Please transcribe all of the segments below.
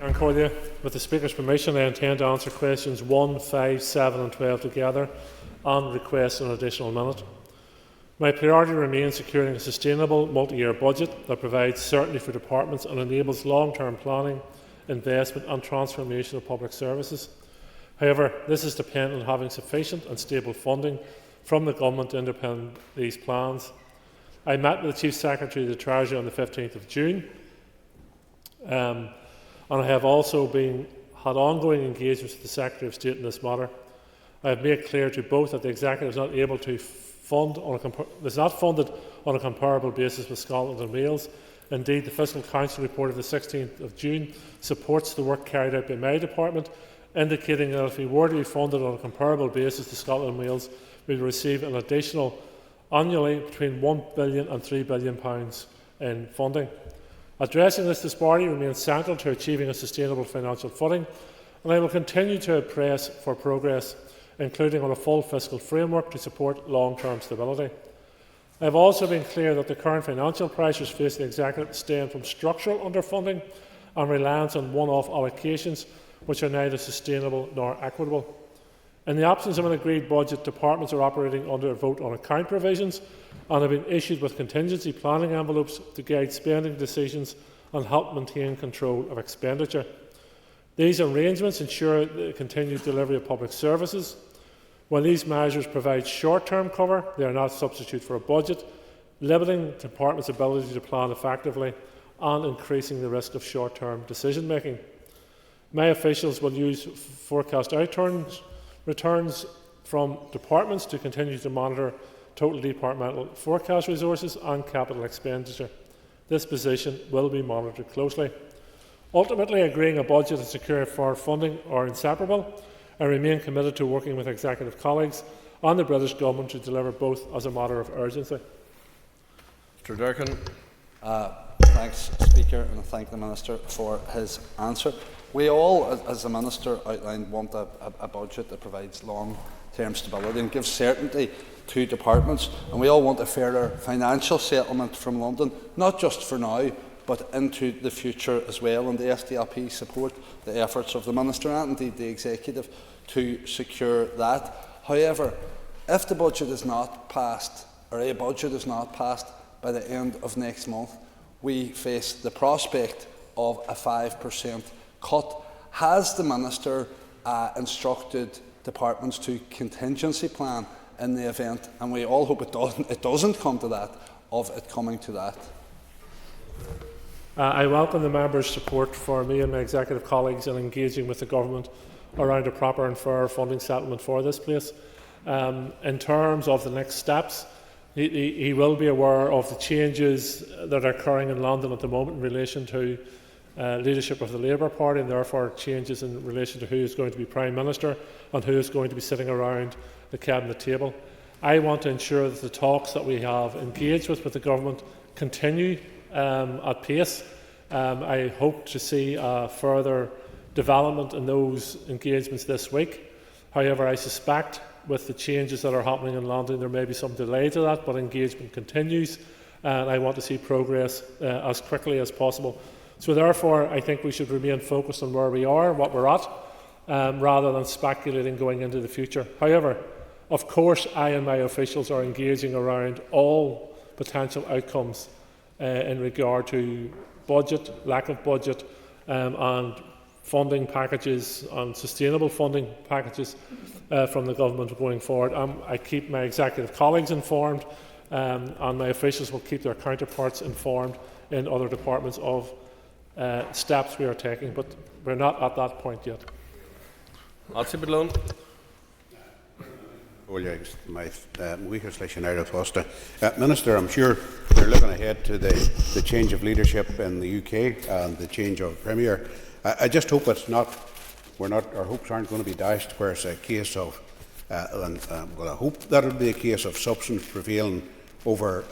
And Cordia, with the Speaker's permission, I intend to answer questions 1, 5, 7 and 12 together and request an additional minute. My priority remains securing a sustainable multi-year budget that provides certainty for departments and enables long-term planning, investment and transformation of public services. However, this is dependent on having sufficient and stable funding from the Government to underpin these plans. I met with the Chief Secretary of the Treasury on the 15th of June, and I have also had ongoing engagements with the Secretary of State in this matter. I have made clear to both that the Executive is not able to is not funded on a comparable basis with Scotland and Wales. Indeed, the Fiscal Council report of the 16th of June supports the work carried out by my department, indicating that if we were to be funded on a comparable basis to Scotland and Wales, we would receive an additional annually between £1 billion and £3 billion in funding. Addressing this disparity remains central to achieving a sustainable financial footing, and I will continue to press for progress, including on a full fiscal framework to support long-term stability. I have also been clear that the current financial pressures facing the Executive stem from structural underfunding and reliance on one-off allocations, which are neither sustainable nor equitable. In the absence of an agreed budget, departments are operating under vote on account provisions and have been issued with contingency planning envelopes to guide spending decisions and help maintain control of expenditure. These arrangements ensure the continued delivery of public services. When these measures provide short-term cover, they are not a substitute for a budget, limiting departments' ability to plan effectively and increasing the risk of short-term decision-making. My officials will use forecast returns from departments to continue to monitor total departmental forecast resources and capital expenditure. This position will be monitored closely. Ultimately, agreeing a budget and securing for funding are inseparable. I remain committed to working with Executive colleagues and the British Government to deliver both as a matter of urgency. Mr Durkin. Thanks, Speaker, and I thank the Minister for his answer. We all, as the Minister outlined, want a budget that provides long-term stability and gives certainty to departments, and we all want a fairer financial settlement from London, not just for now, but into the future as well. And the SDLP support the efforts of the Minister and indeed the Executive to secure that. However, if the budget is not passed, or a budget is not passed by the end of next month, we face the prospect of a 5% cut. Has the Minister instructed departments to contingency plan in the event, and we all hope it doesn't come to that, of it coming to that? I welcome the members' support for me and my Executive colleagues in engaging with the Government around a proper and fair funding settlement for this place. In terms of the next steps, he will be aware of the changes that are occurring in London at the moment in relation to leadership of the Labour Party, and therefore changes in relation to who is going to be Prime Minister and who is going to be sitting around the Cabinet table. I want to ensure that the talks that we have engaged with the Government continue at pace. I hope to see further development in those engagements this week. However, I suspect with the changes that are happening in London, there may be some delay to that, but engagement continues, and I want to see progress as quickly as possible. So therefore, I think we should remain focused on where we are, what we're at, rather than speculating going into the future. However, of course, I and my officials are engaging around all potential outcomes in regard to budget, lack of budget, and funding packages and sustainable funding packages from the Government going forward. I keep my Executive colleagues informed, and my officials will keep their counterparts informed in other departments of steps we are taking, but we're not at that point yet. Minister, I'm sure you're looking ahead to the change of leadership in the UK and the change of Premier. I just hope our hopes aren't going to be dashed where it's a case of, I hope that will be a case of substance prevailing over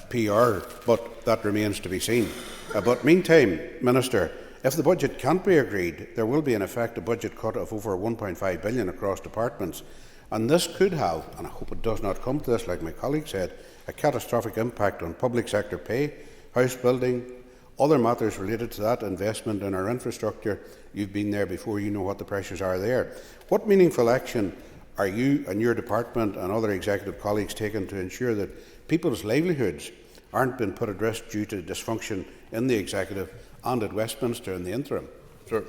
PR, but that remains to be seen. But meantime, Minister, if the budget can't be agreed, there will be in effect a budget cut of over 1.5 billion across departments. And this could have, and I hope it does not come to this, like my colleague said, a catastrophic impact on public sector pay, house building, other matters related to that, investment in our infrastructure. You've been there before, you know what the pressures are there. What meaningful action are you and your department and other executive colleagues taking to ensure that people's livelihoods aren't being put at risk due to dysfunction in the executive and at Westminster in the interim? Sir.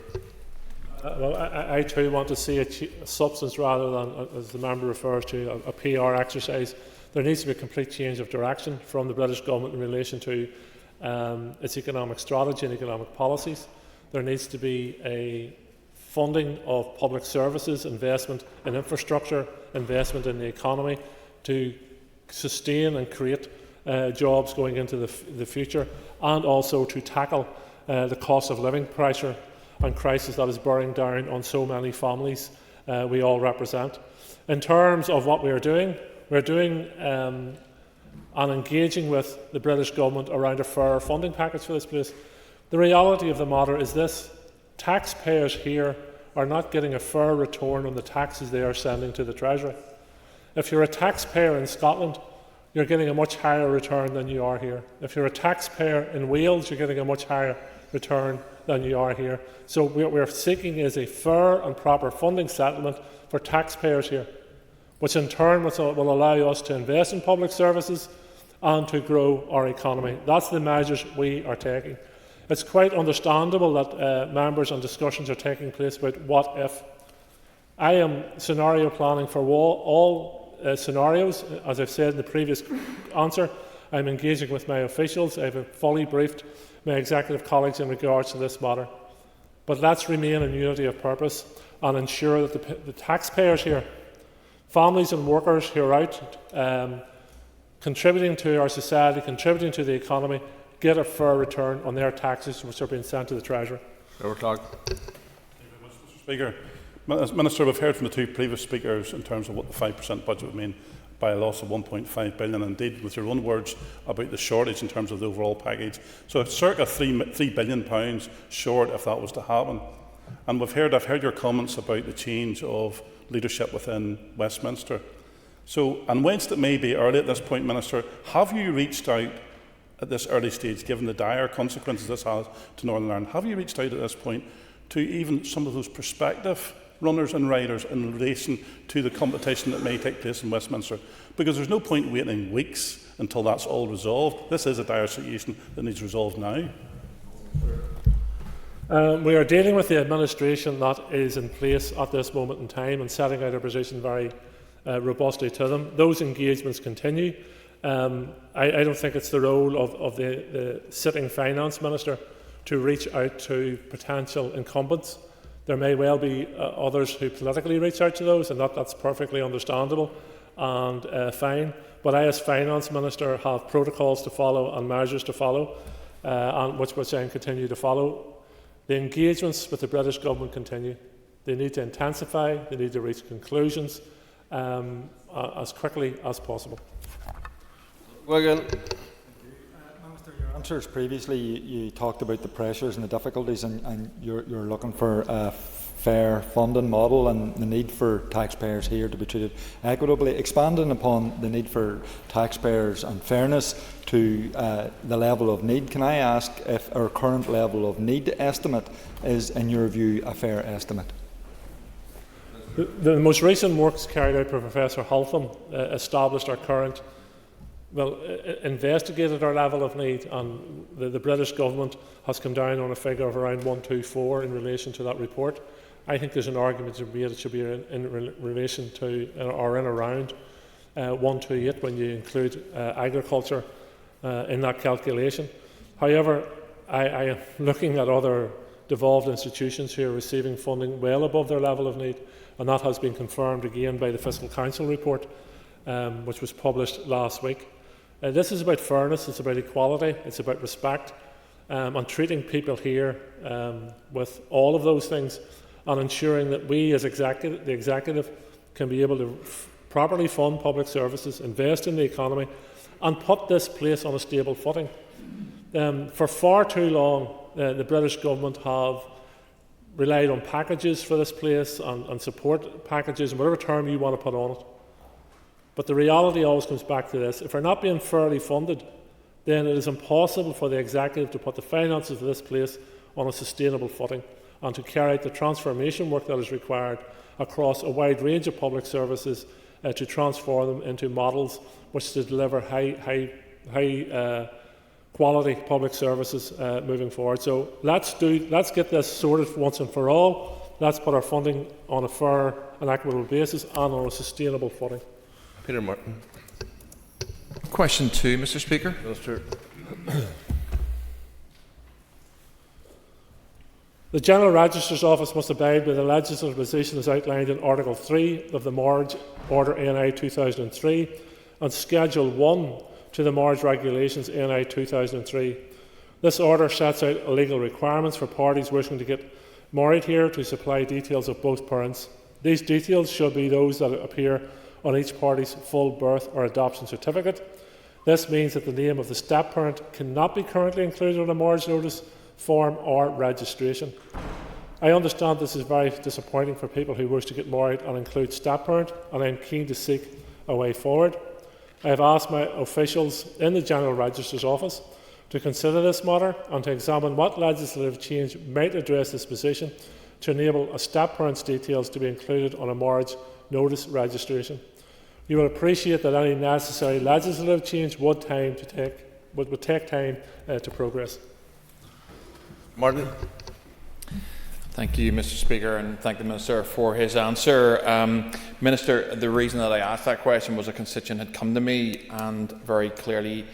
Well, I too want to see a substance rather than, as the member refers to, a PR exercise. There needs to be a complete change of direction from the British Government in relation to its economic strategy and economic policies. There needs to be a funding of public services, investment in infrastructure, investment in the economy to sustain and create jobs going into the future, and also to tackle the cost of living pressure and crisis that is bearing down on so many families we all represent. In terms of what we're doing and engaging with the British Government around a fair funding package for this place. The reality of the matter is this: taxpayers here are not getting a fair return on the taxes they are sending to the Treasury. If you're a taxpayer in Scotland, you're getting a much higher return than you are here. If you're a taxpayer in Wales, you're getting a much higher return than you are here. So what we're seeking is a fair and proper funding settlement for taxpayers here, which in turn will allow us to invest in public services and to grow our economy. That's the measures we are taking. It's quite understandable that members and discussions are taking place about what if. I am scenario planning for all scenarios. As I've said in the previous answer, I'm engaging with my officials. I've fully briefed my executive colleagues in regards to this matter. But let's remain in unity of purpose and ensure that the taxpayers here, families and workers who are out contributing to our society, contributing to the economy, get a fair return on their taxes which are being sent to the Treasury. Overclock. Mr. Speaker, Minister, we've heard from the two previous speakers in terms of what the 5% budget would mean by a loss of 1.5 billion, and indeed with your own words about the shortage in terms of the overall package. So it's circa £3 billion short if that was to happen. And I've heard your comments about the change of leadership within Westminster. So, and whilst it may be early at this point, Minister, have you reached out at this early stage, given the dire consequences this has to Northern Ireland, have you reached out at this point to even some of those prospective runners and riders in relation to the competition that may take place in Westminster? Because there's no point waiting weeks until that's all resolved. This is a dire situation that needs resolved now. We are dealing with the administration that is in place at this moment in time and setting out a position very robustly to them. Those engagements continue. I don't think it's the role of the sitting Finance Minister to reach out to potential incumbents. There may well be others who politically reach out to those, and that's perfectly understandable and fine. But I, as Finance Minister, have protocols to follow and measures to follow, and which I continue to follow. The engagements with the British Government continue. They need to intensify, they need to reach conclusions as quickly as possible. Wigan. Minister, your answers previously, you talked about the pressures and the difficulties, and you're looking for a fair funding model and the need for taxpayers here to be treated equitably. Expanding upon the need for taxpayers and fairness to the level of need, can I ask if our current level of need estimate is, in your view, a fair estimate? The most recent works carried out by Professor Haltham established our current, investigated our level of need, and the British Government has come down on a figure of around 124 in relation to that report. I think there's an argument to be made it should be in relation to, or in around 128 when you include agriculture in that calculation. However, I am looking at other devolved institutions who are receiving funding well above their level of need, and that has been confirmed again by the Fiscal Council report, which was published last week. This is about fairness, it's about equality, it's about respect, and treating people here with all of those things, and ensuring that we as the executive can be able to properly fund public services, invest in the economy, and put this place on a stable footing. For far too long, the British Government have relied on packages for this place and support packages and whatever term you want to put on it. But the reality always comes back to this. If we're not being fairly funded, then it is impossible for the executive to put the finances of this place on a sustainable footing and to carry out the transformation work that is required across a wide range of public services to transform them into models which to deliver high quality public services moving forward. So let's get this sorted once and for all. Let's put our funding on a fair and equitable basis and on a sustainable footing. Peter Martin. Question 2, Mr. Speaker. Minister. The General Register's Office must abide by the legislative position as outlined in Article 3 of the Marge Order NI 2003 and Schedule 1 to the Marge Regulations NI 2003. This order sets out legal requirements for parties wishing to get married here to supply details of both parents. These details should be those that appear on each party's full birth or adoption certificate. This means that the name of the step-parent cannot be currently included on a marriage notice, form or registration. I understand this is very disappointing for people who wish to get married and include step-parent, and I am keen to seek a way forward. I have asked my officials in the General Register's Office to consider this matter and to examine what legislative change might address this position to enable a step-parent's details to be included on a marriage notice registration. You will appreciate that any necessary legislative change would take time to progress. Martin. Thank you, Mr. Speaker, and thank the Minister for his answer. Minister, the reason that I asked that question was a constituent had come to me, and very clearly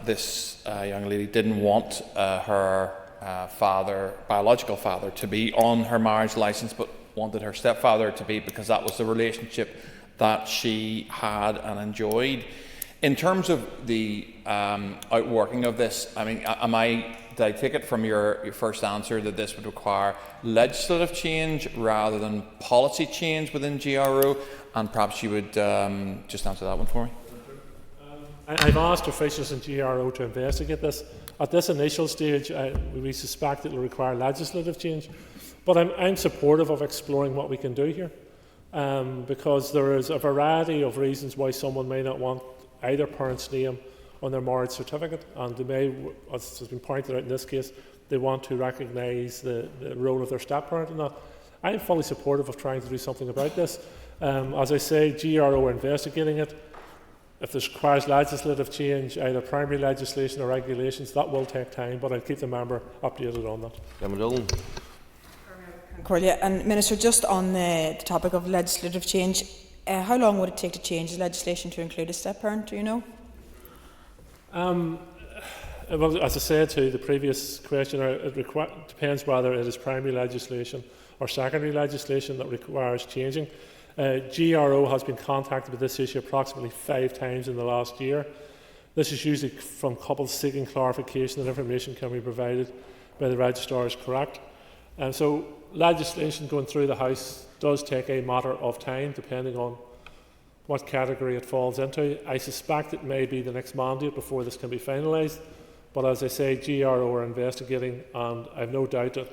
this young lady didn't want her biological father, to be on her marriage licence, but wanted her stepfather to be, because that was the relationship that she had and enjoyed. In terms of the outworking of this, I mean, did I take it from your first answer that this would require legislative change rather than policy change within GRO? And perhaps you would just answer that one for me. I've asked officials in GRO to investigate this. At this initial stage, we suspect it will require legislative change, but I'm supportive of exploring what we can do here, because there is a variety of reasons why someone may not want either parent's name on their marriage certificate, and they may, as has been pointed out in this case, they want to recognise the role of their step-parent in that. I am fully supportive of trying to do something about this. As I say, GRO are investigating it. If this requires legislative change, either primary legislation or regulations, that will take time, but I'll keep the member updated on that. Gemma Dillon. Corlia. And Minister, just on the topic of legislative change, how long would it take to change the legislation to include a step-parent, do you know? Well, as I said to the previous questioner, it depends whether it is primary legislation or secondary legislation that requires changing. GRO has been contacted with this issue approximately 5 times in the last year. This is usually from couples seeking clarification that information can be provided by the registrar is correct. And so legislation going through the House does take a matter of time, depending on what category it falls into. I suspect it may be the next mandate before this can be finalised, but as I say, GRO are investigating, and I have no doubt that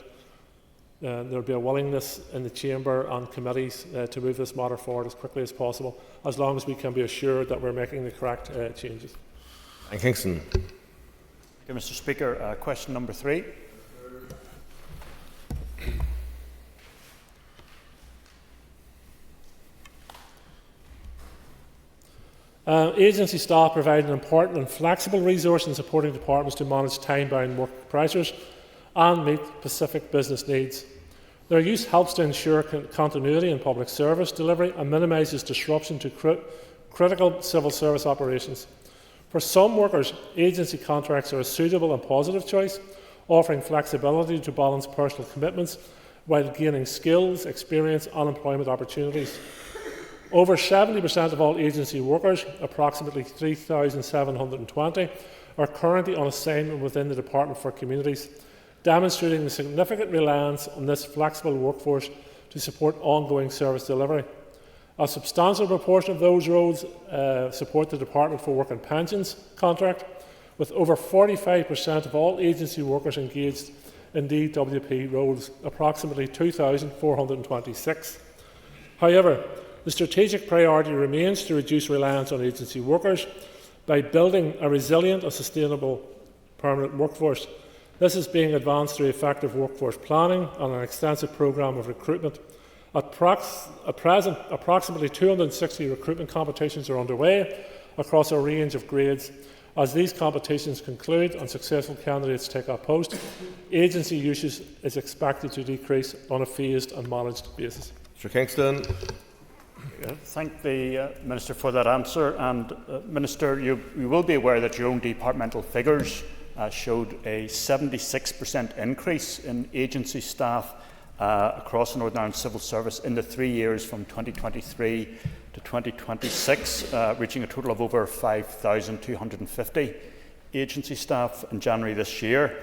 there will be a willingness in the Chamber and committees to move this matter forward as quickly as possible, as long as we can be assured that we're making the correct changes. And Kingston. Thank you, Mr. Speaker. Question number 3. Agency staff provide an important and flexible resource in supporting departments to manage time-bound work pressures and meet specific business needs. Their use helps to ensure continuity in public service delivery and minimises disruption to critical civil service operations. For some workers, agency contracts are a suitable and positive choice, offering flexibility to balance personal commitments while gaining skills, experience and employment opportunities. Over 70% of all agency workers, approximately 3,720, are currently on assignment within the Department for Communities, demonstrating the significant reliance on this flexible workforce to support ongoing service delivery. A substantial proportion of those roles support the Department for Work and Pensions contract, with over 45% of all agency workers engaged in DWP roles, approximately 2,426. However, the strategic priority remains to reduce reliance on agency workers by building a resilient and sustainable permanent workforce. This is being advanced through effective workforce planning and an extensive programme of recruitment. At present, approximately 260 recruitment competitions are underway across a range of grades. As these competitions conclude and successful candidates take up post, agency usage is expected to decrease on a phased and managed basis. Mr. Kingston. Thank the Minister for that answer. And Minister, you will be aware that your own departmental figures showed a 76% increase in agency staff across the Northern Ireland Civil Service in the 3 years from 2023 to 2026, reaching a total of over 5,250 agency staff in January this year.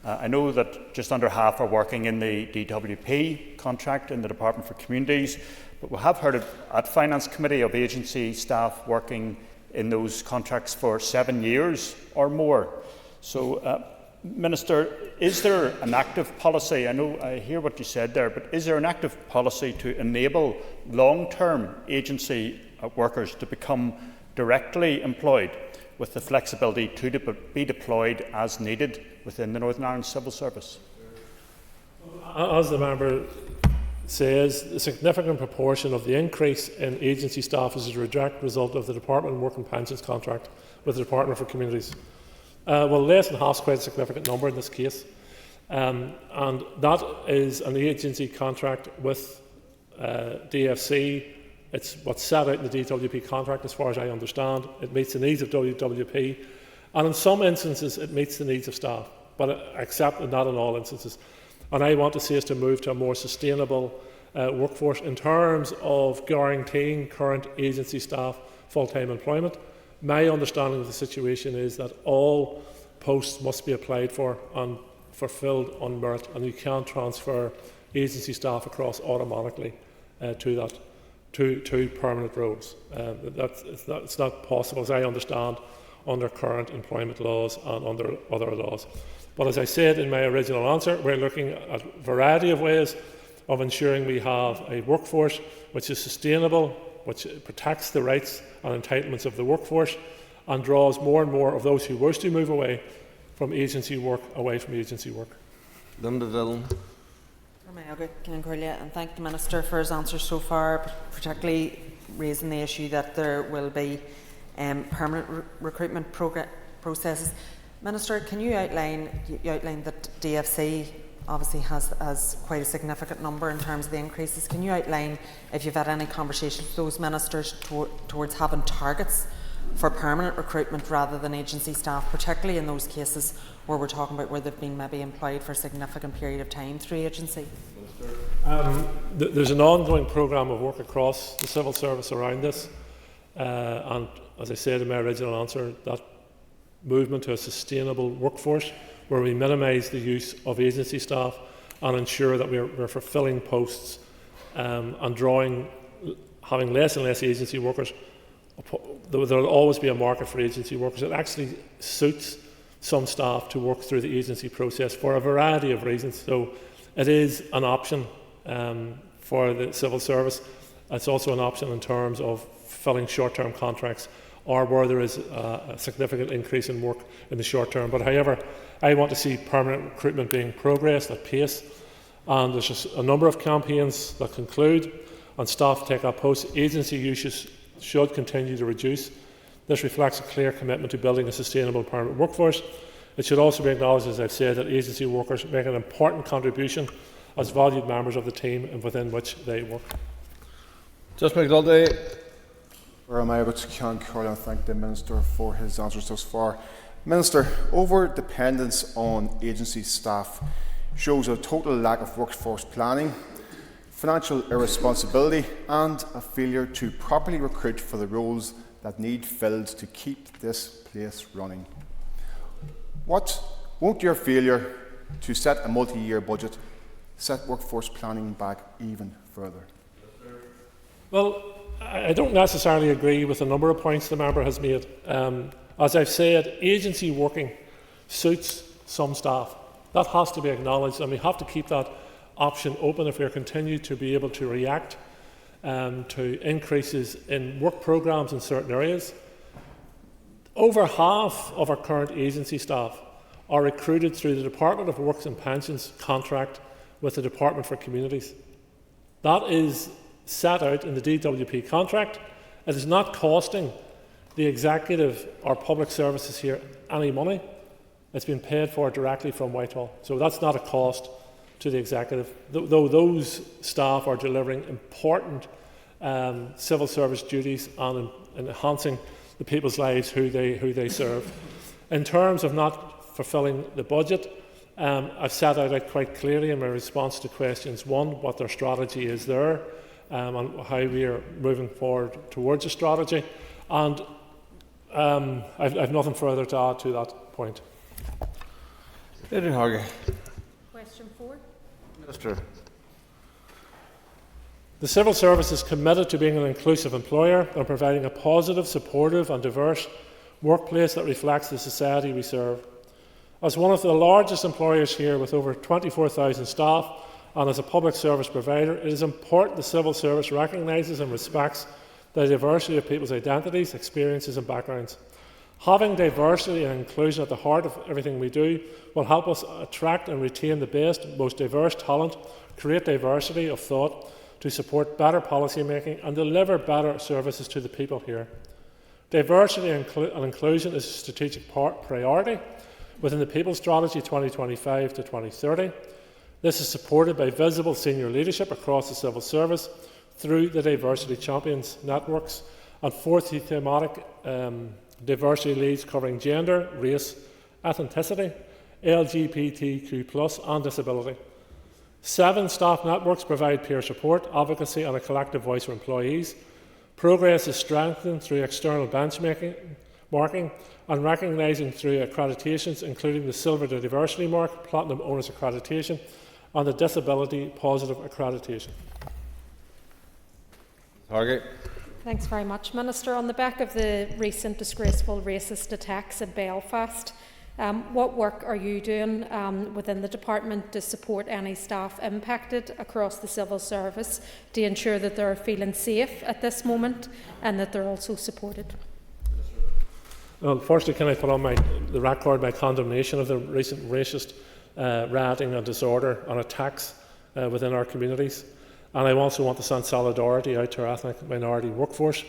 I know that just under half are working in the DWP contract in the Department for Communities, but we have heard at Finance Committee of agency staff working in those contracts for 7 years or more. So, Minister, is there an active policy? I hear what you said there, but is there an active policy to enable long-term agency workers to become directly employed with the flexibility to be deployed as needed within the Northern Ireland Civil Service? As the member says, a significant proportion of the increase in agency staff is a direct result of the Department of Work and Pensions contract with the Department for Communities. Well, less than half is quite a significant number in this case. And that is an agency contract with DFC. It's what's set out in the DWP contract, as far as I understand. It meets the needs of DWP. And in some instances, it meets the needs of staff, but except not in all instances. And I want to see us to move to a more sustainable workforce in terms of guaranteeing current agency staff full-time employment. My understanding of the situation is that all posts must be applied for and fulfilled on merit, and you can't transfer agency staff across automatically to permanent roles. It's not possible, as I understand, under current employment laws and under other laws. But as I said in my original answer, we're looking at a variety of ways of ensuring we have a workforce which is sustainable, which protects the rights and entitlements of the workforce and draws more and more of those who wish to move away from agency work away from agency work. Linda Dillon. And thank the Minister for his answers so far, particularly raising the issue that there will be permanent recruitment processes. Minister, can you outline that DFC obviously has quite a significant number in terms of the increases. Can you outline if you've had any conversations with those ministers towards having targets for permanent recruitment rather than agency staff, particularly in those cases where we're talking about where they've been maybe employed for a significant period of time through agency? There's an ongoing programme of work across the civil service around this, and as I said in my original answer, that movement to a sustainable workforce where we minimise the use of agency staff and ensure that we're fulfilling posts and having less and less agency workers. There will always be a market for agency workers. It actually suits some staff to work through the agency process for a variety of reasons. So it is an option for the civil service. It's also an option in terms of filling short-term contracts or where there is a significant increase in work in the short term. But however, I want to see permanent recruitment being progressed at pace, and there's just a number of campaigns that conclude and staff take up posts. Agency usage should continue to reduce. This reflects a clear commitment to building a sustainable permanent workforce. It should also be acknowledged, as I've said, that agency workers make an important contribution as valued members of the team and within which they work. Just McDulty. I'm able to thank the Minister for his answers thus far. Minister, over-dependence on agency staff shows a total lack of workforce planning, financial irresponsibility and a failure to properly recruit for the roles that need filled to keep this place running. Won't your failure to set a multi-year budget set workforce planning back even further? Well, I don't necessarily agree with a number of points the member has made. As I've said, agency working suits some staff That has to be acknowledged, and we have to keep that option open if we continue to be able to react to increases in work programmes in certain areas. Over half of our current agency staff are recruited through the Department of Works and Pensions contract with the Department for Communities. That is set out in the DWP contract. It is not costing the executive or public services here any money. It's been paid for directly from Whitehall. So that's not a cost to the executive, though those staff are delivering important civil service duties and enhancing the people's lives who they serve. In terms of not fulfilling the budget, I've set out quite clearly in my response to questions 1 what their strategy is there and how we are moving forward towards a strategy. And I've nothing further to add to that point. Adrian Hargey. Question 4. Minister. The civil service is committed to being an inclusive employer and providing a positive, supportive and diverse workplace that reflects the society we serve. As one of the largest employers here with over 24,000 staff and as a public service provider, it is important the civil service recognises and respects the diversity of people's identities, experiences and backgrounds. Having diversity and inclusion at the heart of everything we do will help us attract and retain the best, most diverse talent, create diversity of thought to support better policy making and deliver better services to the people here. Diversity and inclusion is a strategic priority within the People's Strategy 2025 to 2030. This is supported by visible senior leadership across the civil service through the Diversity Champions networks and 4 thematic diversity leads covering gender, race, ethnicity, LGBTQ+, and disability. 7 staff networks provide peer support, advocacy and a collective voice for employees. Progress is strengthened through external benchmarking and recognising through accreditations, including the Silver Diversity Mark, Platinum Owners Accreditation and the Disability Positive Accreditation. Hargey. Thanks very much, Minister. On the back of the recent disgraceful racist attacks at Belfast, what work are you doing within the department to support any staff impacted across the civil service to ensure that they're feeling safe at this moment and that they're also supported? Well, firstly, can I put on the record my condemnation of the recent racist rioting and disorder and attacks within our communities. And I also want to send solidarity out to our ethnic minority workforce,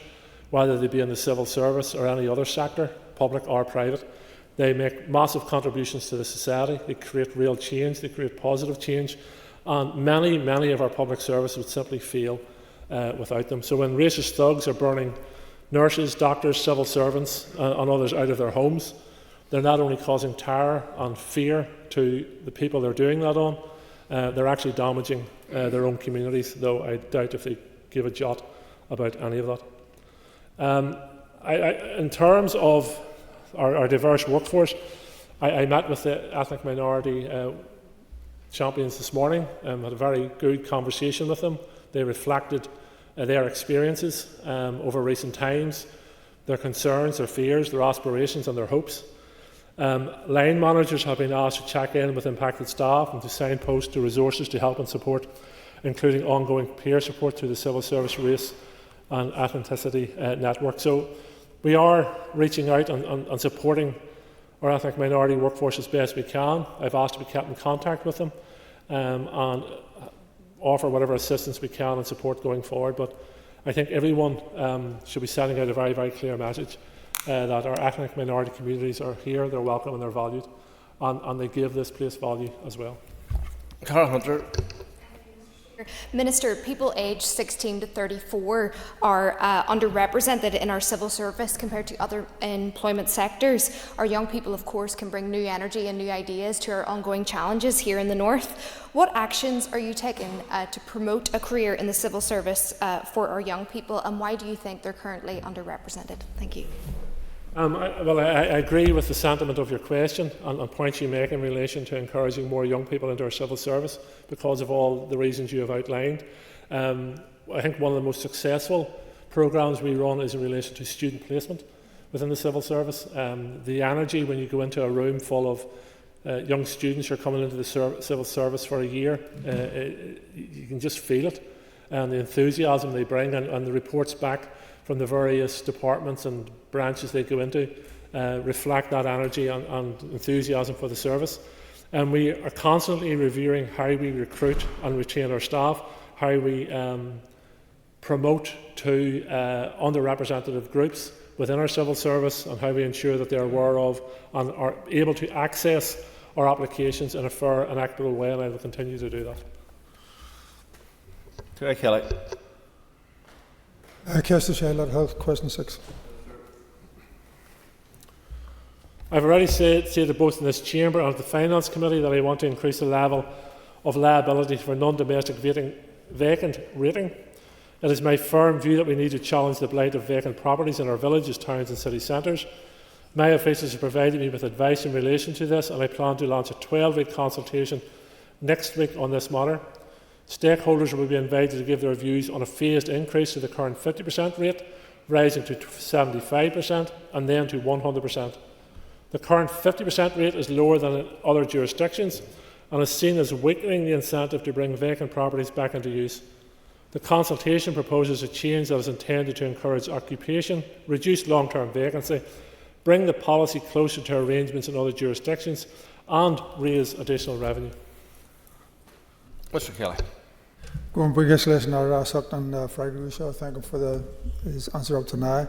whether they be in the civil service or any other sector, public or private. They make massive contributions to the society, they create real change, they create positive change, and many of our public services would simply fail without them. So when racist thugs are burning nurses, doctors, civil servants and others out of their homes, they're not only causing terror and fear to the people they're doing that on, they're actually damaging their own communities, though I doubt if they give a jot about any of that. In terms of our diverse workforce, I met with the ethnic minority champions this morning and had a very good conversation with them. They reflected their experiences over recent times, their concerns, their fears, their aspirations and their hopes. Line managers have been asked to check in with impacted staff and to signpost to resources to help and support, including ongoing peer support through the civil service race and ethnicity network. So we are reaching out and supporting our ethnic minority workforce as best we can. I've asked to be kept in contact with them and offer whatever assistance we can and support going forward. But I think everyone should be sending out a very, very clear message that our ethnic minority communities are here, they're welcome and they're valued, and they give this place value as well. Carol Hunter. Minister, people aged 16 to 34 are underrepresented in our civil service compared to other employment sectors. Our young people, of course, can bring new energy and new ideas to our ongoing challenges here in the North. What actions are you taking to promote a career in the civil service for our young people, and why do you think they're currently underrepresented? Thank you. I agree with the sentiment of your question and points you make in relation to encouraging more young people into our civil service because of all the reasons you have outlined. I think one of the most successful programmes we run is in relation to student placement within the civil service. The energy when you go into a room full of young students who are coming into the civil service for a year. You can just feel it, and the enthusiasm they bring, and the reports back from the various departments and branches they go into reflect that energy and enthusiasm for the service. And we are constantly reviewing how we recruit and retain our staff, how we promote to underrepresented groups within our civil service, and how we ensure that they are aware of and are able to access our applications in a fair and equitable way, and I will continue to do that. Terry Kelly. Kirsty Shayler, Health, question 6. I've already stated both in this chamber and at the Finance Committee that I want to increase the level of liability for non-domestic vacant rating. It is my firm view that we need to challenge the blight of vacant properties in our villages, towns and city centres. My officials have provided me with advice in relation to this, and I plan to launch a 12-week consultation next week on this matter. Stakeholders will be invited to give their views on a phased increase to the current 50% rate, rising to 75% and then to 100%. The current 50% rate is lower than in other jurisdictions and is seen as weakening the incentive to bring vacant properties back into use. The consultation proposes a change that is intended to encourage occupation, reduce long-term vacancy, bring the policy closer to arrangements in other jurisdictions, and raise additional revenue. Mr. Kelly. Going previous lesson, I sucked on Friday, so thank him for his answer up to now.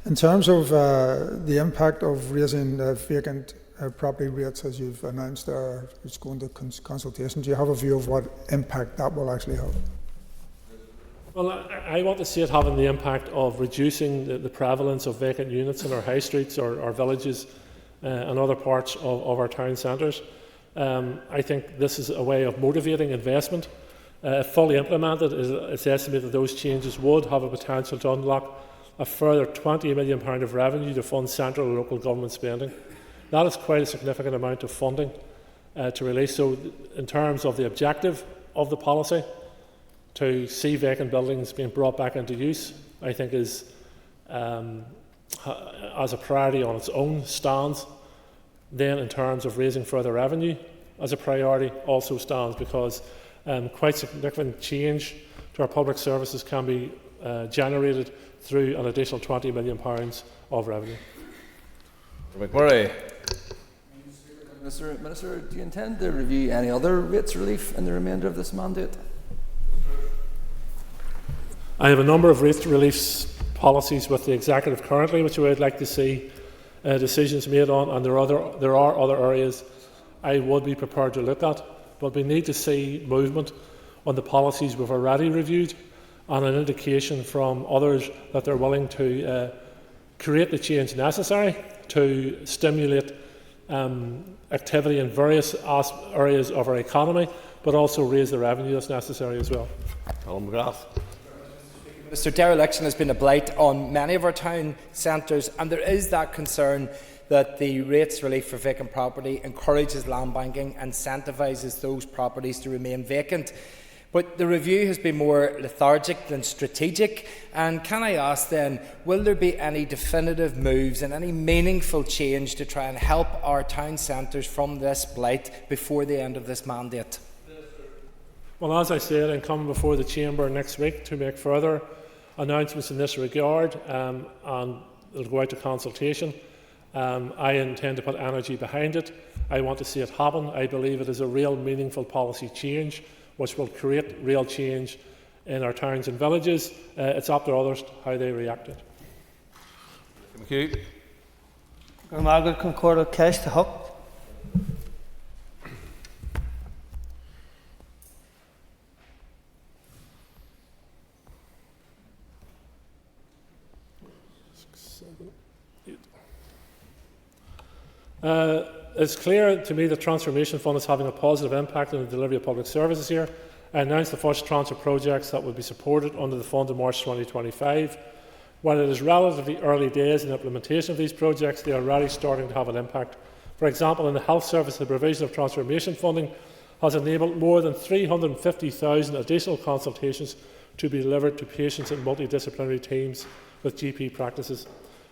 In terms of the impact of raising vacant property rates, as you've announced there, it's going to consultation, do you have a view of what impact that will actually have? Well, I want to see it having the impact of reducing the prevalence of vacant units in our high streets or our villages and other parts of our town centres. I think this is a way of motivating investment. If fully implemented, it's estimated that those changes would have a potential to unlock a further £20 million of revenue to fund central and local government spending. That is quite a significant amount of funding to release. So in terms of the objective of the policy, to see vacant buildings being brought back into use, I think is, as a priority on its own, stands. Then in terms of raising further revenue, as a priority also stands, because quite significant change to our public services can be generated through an additional £20 million of revenue. McMurray. Mr. Minister, do you intend to review any other rates relief in the remainder of this mandate? I have a number of rate relief policies with the Executive currently, which I would like to see decisions made on, and there are other areas I would be prepared to look at, but we need to see movement on the policies we've already reviewed and an indication from others that they're willing to create the change necessary to stimulate activity in various areas of our economy, but also raise the revenue that's necessary as well. Colin McGrath. Mr. Dereliction has been a blight on many of our town centres, and there is that concern that the rates relief for vacant property encourages land banking and incentivises those properties to remain vacant. But the review has been more lethargic than strategic, and can I ask then, will there be any definitive moves and any meaningful change to try and help our town centres from this blight before the end of this mandate? Well, as I said, I'm coming before the Chamber next week to make further announcements in this regard, and it'll go out to consultation. I intend to put energy behind it. I want to see it happen. I believe it is a real meaningful policy change which will create real change in our towns and villages. It's up to others how they react to it. Thank you. Margaret Concordo Cash to Huck. It's clear to me that Transformation Fund is having a positive impact on the delivery of public services here. I announced the first tranche of projects that will be supported under the fund in March 2025. While it is relatively early days in the implementation of these projects, they are already starting to have an impact. For example, in the health service, the provision of transformation funding has enabled more than 350,000 additional consultations to be delivered to patients in multidisciplinary teams with GP practices.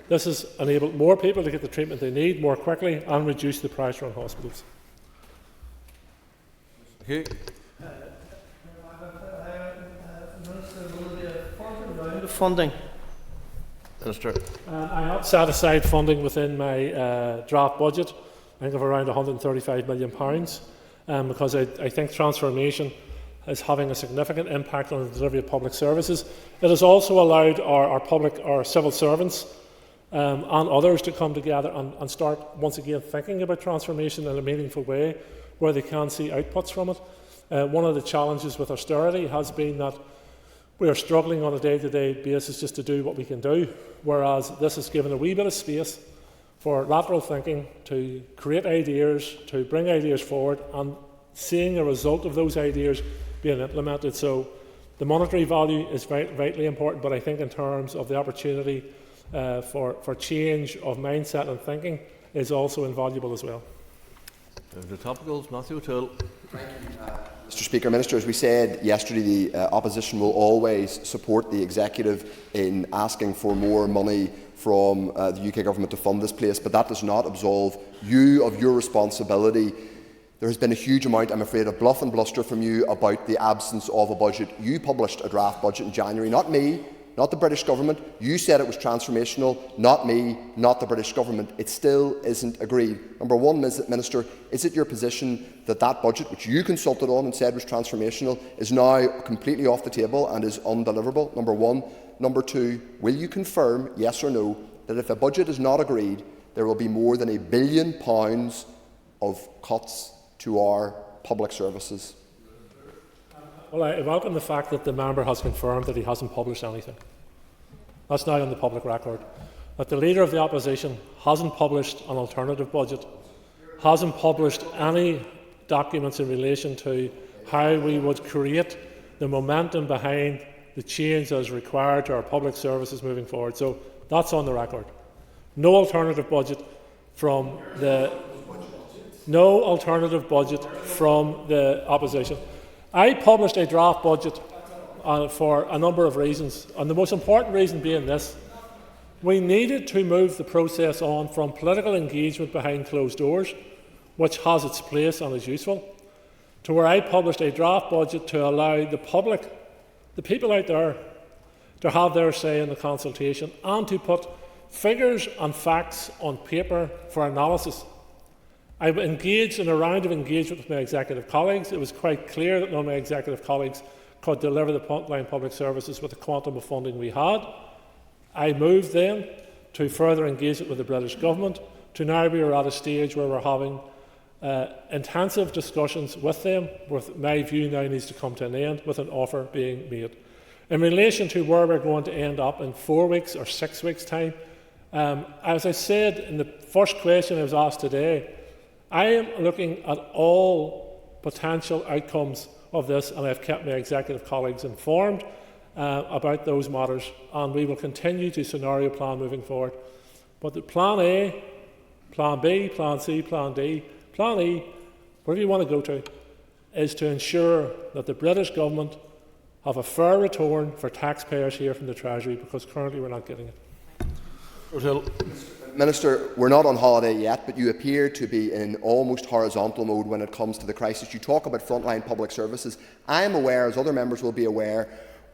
This has enabled more people to get the treatment they need more quickly and reduce the pressure on hospitals. Thank you. Round of funding. Minister. I have set aside funding within my draft budget, I think of around £135 million, because I think transformation is having a significant impact on the delivery of public services. It has also allowed our civil servants and others to come together and start once again thinking about transformation in a meaningful way where they can see outputs from it. One of the challenges with austerity has been that we are struggling on a day-to-day basis just to do what we can do, whereas this has given a wee bit of space for lateral thinking, to create ideas, to bring ideas forward, and seeing a result of those ideas being implemented. So the monetary value is vitally important, but I think in terms of the opportunity for change of mindset and thinking is also invaluable as well. The topicals, Matthew O'Toole. Mr Speaker, Minister, as we said yesterday, the opposition will always support the executive in asking for more money from the UK Government to fund this place, but that does not absolve you of your responsibility. There has been a huge amount, I'm afraid, of bluff and bluster from you about the absence of a budget. You published a draft budget in January, not me, not the British Government. You said it was transformational, not me, not the British Government. It still isn't agreed. Number one, Minister, is it your position that that budget, which you consulted on and said was transformational, is now completely off the table and is undeliverable? Number one. Number two, will you confirm, yes or no, that if a budget is not agreed, there will be more than £1 billion of cuts to our public services? Well, I welcome the fact that the member has confirmed that he hasn't published anything. That's now on the public record. That the Leader of the Opposition hasn't published an alternative budget, hasn't published any documents in relation to how we would create the momentum behind the change that is required to our public services moving forward. So that's on the record. No alternative budget from the opposition. I published a draft budget for a number of reasons, and the most important reason being this: we needed to move the process on from political engagement behind closed doors, which has its place and is useful, to where I published a draft budget to allow the public, the people out there, to have their say in the consultation and to put figures and facts on paper for analysis. I engaged in a round of engagement with my executive colleagues. It was quite clear that none of my executive colleagues could deliver the frontline public services with the quantum of funding we had. I moved then to further engagement with the British Government, to now we are at a stage where we're having intensive discussions with them, with my view now needs to come to an end, with an offer being made. In relation to where we're going to end up in 4 weeks or 6 weeks' time, as I said in the first question I was asked today, I am looking at all potential outcomes of this, and I've kept my executive colleagues informed about those matters, and we will continue to scenario plan moving forward. But the Plan A, Plan B, Plan C, Plan D, Plan E, wherever you want to go to, is to ensure that the British Government have a fair return for taxpayers here from the Treasury, because currently we're not getting it. Minister, we're not on holiday yet, but you appear to be in almost horizontal mode when it comes to the crisis. You talk about frontline public services. I am aware, as other members will be aware,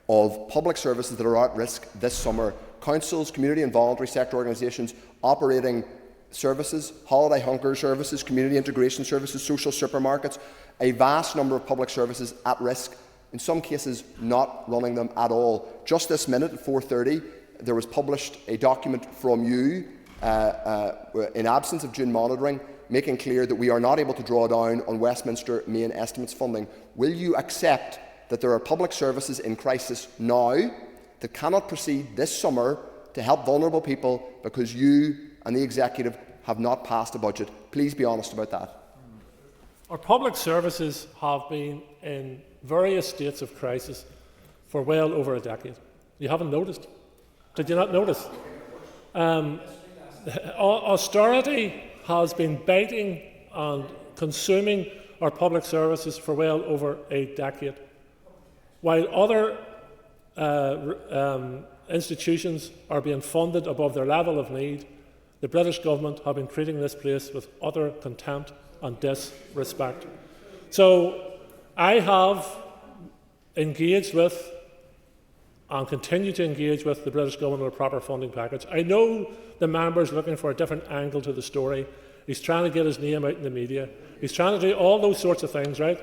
of public services that are at risk this summer. Councils, community and voluntary sector organisations operating services, holiday hunger services, community integration services, social supermarkets, a vast number of public services at risk, in some cases not running them at all. Just this minute at 4:30, there was published a document from you in absence of June monitoring, making clear that we are not able to draw down on Westminster main estimates funding. Will you accept that there are public services in crisis now that cannot proceed this summer to help vulnerable people because you and the executive have not passed a budget? Please be honest about that. Our public services have been in various states of crisis for well over a decade. You haven't noticed? Did you not notice? Austerity has been biting and consuming our public services for well over a decade, while other institutions are being funded above their level of need. The British Government have been treating this place with utter contempt and disrespect. So I have engaged with and continue to engage with the British Government on a proper funding package. I know the member's looking for a different angle to the story. He's trying to get his name out in the media. He's trying to do all those sorts of things, right?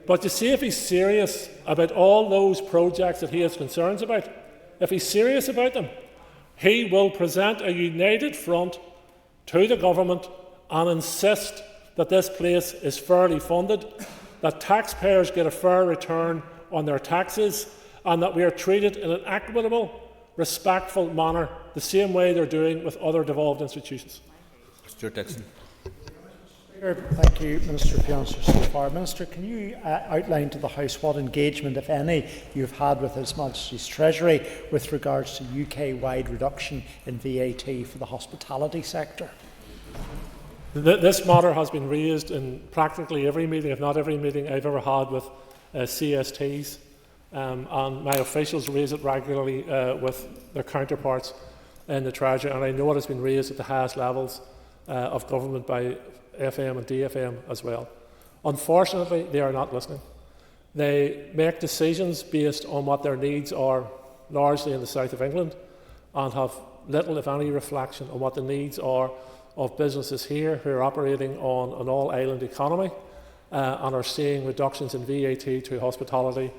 But to see if he's serious about all those projects that he has concerns about, if he's serious about them, he will present a united front to the government and insist that this place is fairly funded, that taxpayers get a fair return on their taxes, and that we are treated in an equitable, respectful manner, the same way they're doing with other devolved institutions. Mr. Dixon. Thank you, Minister, for your answers so far. Minister, can you outline to the House what engagement, if any, you've had with His Majesty's Treasury with regards to UK-wide reduction in VAT for the hospitality sector? This matter has been raised in practically every meeting, if not every meeting I've ever had with CSTs, and my officials raise it regularly with their counterparts in the Treasury, and I know it has been raised at the highest levels of government by FM and DFM as well. Unfortunately, they are not listening. They make decisions based on what their needs are, largely in the south of England, and have little, if any, reflection on what the needs are of businesses here who are operating on an all-island economy and are seeing reductions in VAT to hospitality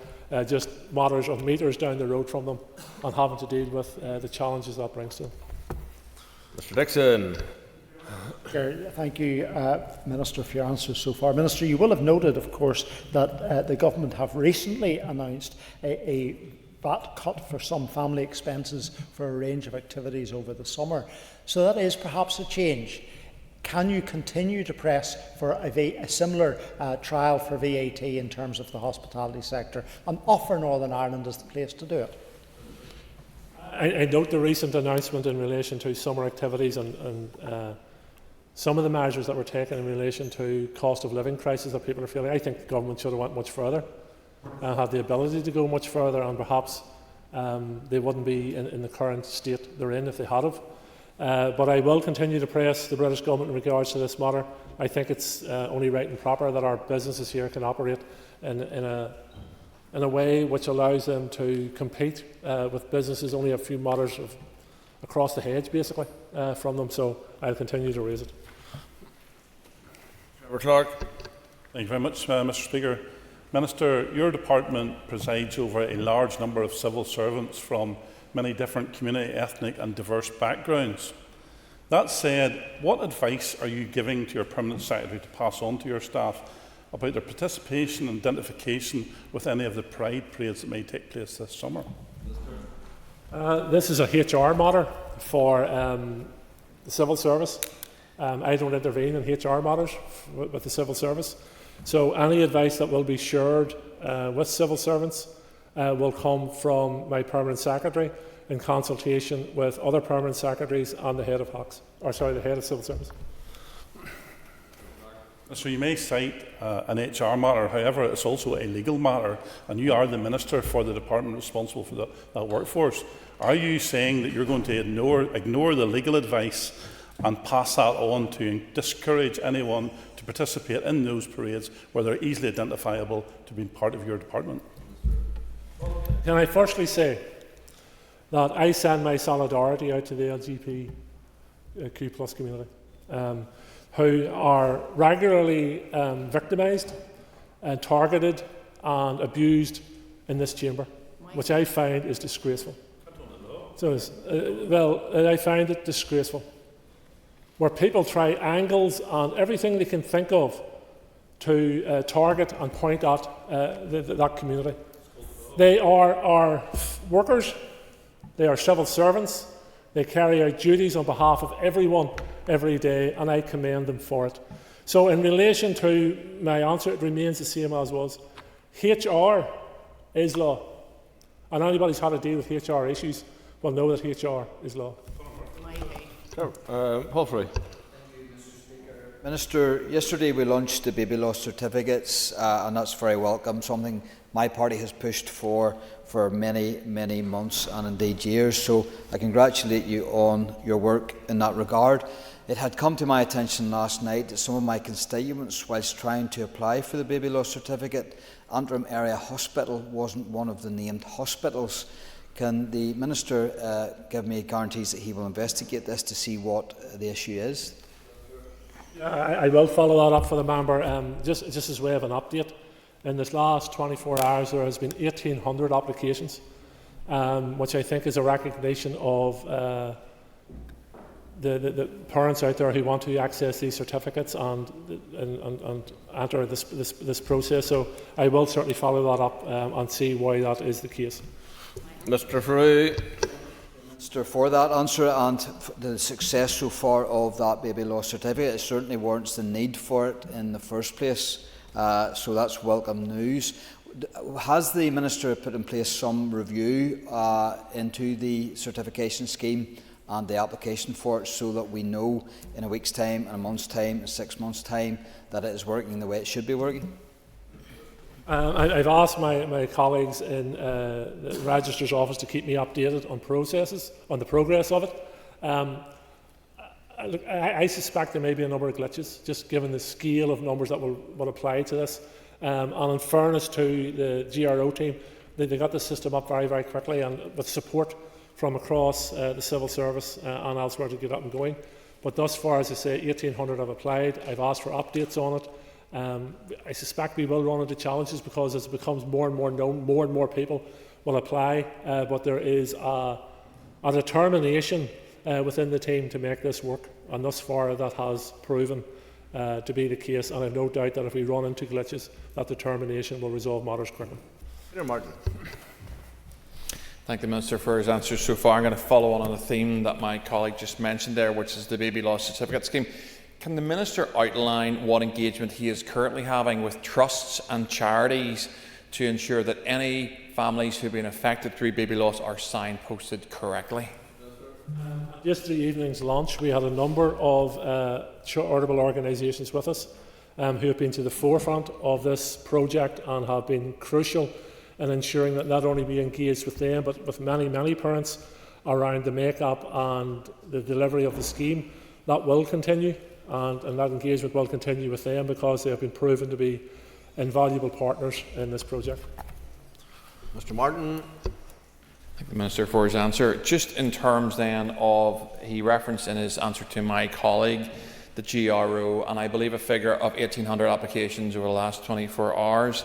just matters of metres down the road from them and having to deal with the challenges that brings to them. Mr. Dixon. Thank you, Minister, for your answers so far. Minister, you will have noted, of course, that the Government have recently announced a VAT cut for some family expenses for a range of activities over the summer. So that is perhaps a change. Can you continue to press for a similar trial for VAT in terms of the hospitality sector, and offer Northern Ireland as the place to do it? I note the recent announcement in relation to summer activities and some of the measures that were taken in relation to cost of living crisis that people are feeling. I think the government should have went much further and had the ability to go much further, and perhaps they wouldn't be in the current state they're in if they had have. But I will continue to press the British Government in regards to this matter. I think it's only right and proper that our businesses here can operate in a way which allows them to compete with businesses only a few metres across the hedge, basically, from them. So I'll continue to raise it. Trevor Clark. Thank you very much, Mr. Speaker. Minister, your department presides over a large number of civil servants from many different community, ethnic and diverse backgrounds. That said, what advice are you giving to your Permanent Secretary to pass on to your staff about their participation and identification with any of the Pride parades that may take place this summer? This is a HR matter for the civil service. I don't intervene in HR matters with the civil service. So any advice that will be shared with civil servants will come from my Permanent Secretary in consultation with other Permanent Secretaries and the head of the head of Civil Service. So you may cite an HR matter, however, it's also a legal matter, and you are the Minister for the department responsible for that workforce. Are you saying that you're going to ignore the legal advice and pass that on to discourage anyone to participate in those parades where they're easily identifiable to be part of your department? Can I firstly say that I send my solidarity out to the LGBTQ+ community, who are regularly victimised and targeted and abused in this chamber, which I find is disgraceful. So, I find it disgraceful, where people try angles and everything they can think of to target and point at that community. They are our workers, they are civil servants, they carry out duties on behalf of everyone every day, and I commend them for it. So in relation to my answer, it remains the same as was. HR is law, and anybody who's had to deal with HR issues will know that HR is law. Paul Frey. Minister, yesterday we launched the baby loss certificates, and that's very welcome, something my party has pushed for for many, many months and indeed years. So I congratulate you on your work in that regard. It had come to my attention last night that some of my constituents, whilst trying to apply for the baby loss certificate, Antrim Area Hospital wasn't one of the named hospitals. Can the Minister give me guarantees that he will investigate this to see what the issue is? Yeah, I will follow that up for the member. Just as way of an update, in this last 24 hours there has been 1,800 applications, which I think is a recognition of the parents out there who want to access these certificates and enter this process. So I will certainly follow that up and see why that is the case. Mr. Frew. Minister, for that answer and the success so far of that baby loss certificate. It certainly warrants the need for it in the first place. So that's welcome news. Has the Minister put in place some review into the certification scheme and the application for it, so that we know in a week's time, in a month's time, in 6 months' time, that it is working the way it should be working? I've asked my colleagues in the Registrar's office to keep me updated on processes, on the progress of it. I suspect there may be a number of glitches, just given the scale of numbers that will apply to this. And in fairness to the GRO team, they got the system up very, very quickly, and with support from across the civil service and elsewhere to get up and going. But thus far, as I say, 1,800 have applied. I've asked for updates on it. I suspect we will run into challenges because as it becomes more and more known, more and more people will apply. But there is a determination within the team to make this work, and thus far that has proven to be the case. And I have no doubt that if we run into glitches, that determination will resolve matters quickly. Peter Martin. Thank the Minister for his answers so far. I'm going to follow on a theme that my colleague just mentioned there, which is the baby loss certificate scheme. Can the Minister outline what engagement he is currently having with trusts and charities to ensure that any families who have been affected through baby loss are signposted correctly? Yesterday evening's lunch, we had a number of charitable organisations with us who have been to the forefront of this project and have been crucial in ensuring that not only we engage with them, but with many, many parents around the make-up and the delivery of the scheme. That will continue, and that engagement will continue with them because they have been proven to be invaluable partners in this project. Mr. Martin. Thank the Minister for his answer. Just in terms then of, he referenced in his answer to my colleague, the GRO, and I believe a figure of 1,800 applications over the last 24 hours.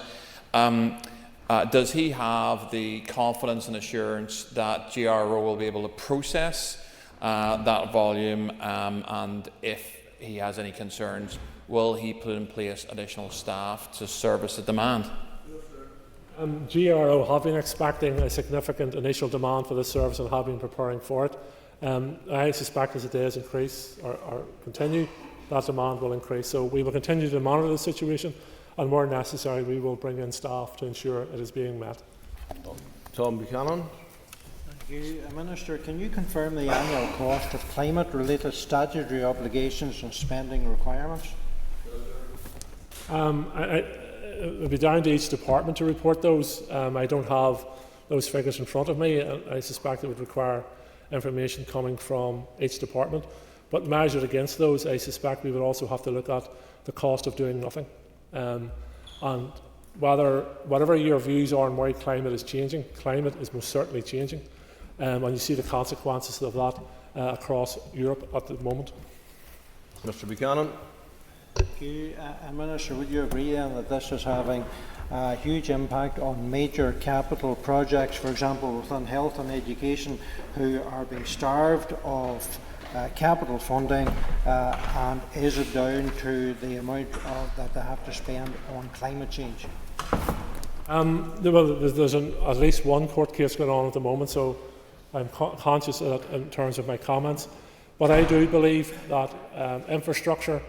Does he have the confidence and assurance that GRO will be able to process that volume, and if he has any concerns, will he put in place additional staff to service the demand? GRO have been expecting a significant initial demand for this service and have been preparing for it. I suspect as the days increase or continue, that demand will increase. So we will continue to monitor the situation, and where necessary we will bring in staff to ensure it is being met. Tom Buchanan. Thank you. Minister, can you confirm the annual cost of climate-related statutory obligations and spending requirements? It will be down to each department to report those. I don't have those figures in front of me. I suspect it would require information coming from each department. But measured against those, I suspect we would also have to look at the cost of doing nothing. And whatever your views are on why climate is changing, climate is most certainly changing. And you see the consequences of that across Europe at the moment. Mr. Buchanan. Thank you. Minister, would you agree then that this is having a huge impact on major capital projects, for example within health and education, who are being starved of capital funding, and is it down to the amount that they have to spend on climate change? There's at least one court case going on at the moment, so I'm conscious of that in terms of my comments. But I do believe that infrastructure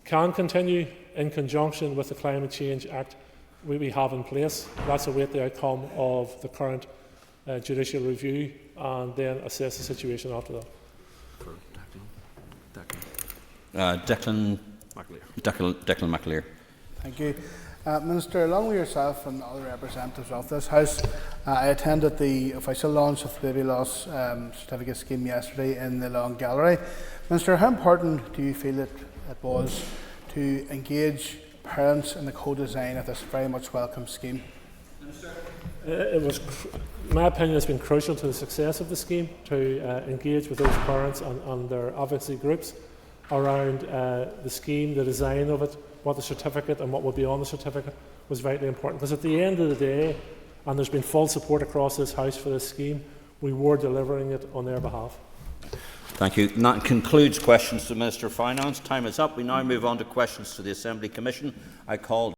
can continue in conjunction with the Climate Change Act we have in place. Let's await the outcome of the current judicial review and then assess the situation after that. Declan McAleer. Thank you. Minister, along with yourself and other representatives of this House, I attended the official launch of the Baby Loss Certificate Scheme yesterday in the Long Gallery. Minister, how important do you feel it was to engage parents in the co-design of this very much welcome scheme? My opinion, has been crucial to the success of the scheme to engage with those parents and their advocacy groups around the scheme, the design of it, what the certificate and what will be on the certificate was vitally important. Because at the end of the day, and there's been full support across this House for this scheme, we were delivering it on their behalf. Thank you. And that concludes questions to the Minister of Finance. Time is up. We now move on to questions to the Assembly Commission. I call